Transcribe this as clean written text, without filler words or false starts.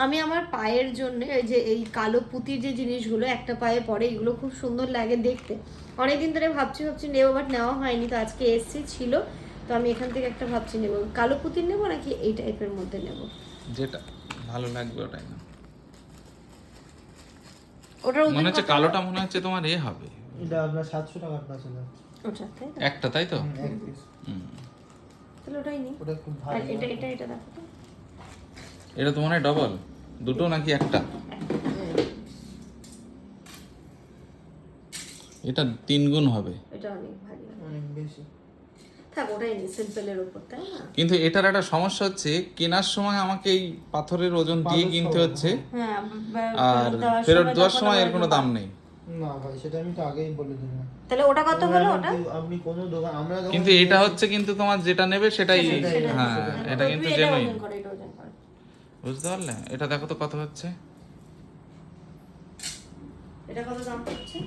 আমি আমার পায়ের জন্য এই যে এই কালো পুঁতির যে জিনিসগুলো একটা পায়ে পরে, এগুলো খুব সুন্দর লাগে দেখতে। অনেকদিন ধরে ভাবছি নেবো, বাট নেওয়া হয়নি। তো আজকে এসছি ছিল, তো আমি এখান থেকে একটা ভাবছি নেবো। কালো পুঁতির নেবো নাকি এই টাইপের মধ্যে নেবো? যেটা ভালো লাগবে ওটাই না। ওটার মনে ওজন হচ্ছে কত? কালোটা মনে হচ্ছে তোমার এ হবে। এটা আপনার 700 টাকার কাছে না। ওটা তাই তো? একটা, তাই তো? এক পিস। তাহলে ওটাই নিই। ওটা খুব আর ভালো। এটা এটা এটা দেখো তো। এটা তো মনে হয় ডবল, দুটো নাকি একটা? এটা 3 গুণ হবে। এটা অনেক ভারী। অনেক বেশি। থাক, ওটাই নিই, সিম্পলের উপর, তাই না? কিন্তু এটার একটা সমস্যা হচ্ছে, কেনার সময় আমাকে এই পাথরের ওজন দিয়ে কিনতে হচ্ছে, হ্যাঁ, আর ফেরত দেওয়ার সময় এর কোনো দাম নেই। না ভাই, সেটা আমি তো আগেই বলে দিলাম। তাহলে ওটা কত হলো ওটা? আপনি কোন দোকান, আমরা যখন কিন্তু এটা হচ্ছে, কিন্তু তোমার যেটা নেবে সেটাই। হ্যাঁ, এটা কিন্তু এটা জেনুইন। ওজন করে, এটা ওজন করে। বুঝতে পারলে? এটা দেখো তো কত হচ্ছে। এটা কত দাম পড়ছে?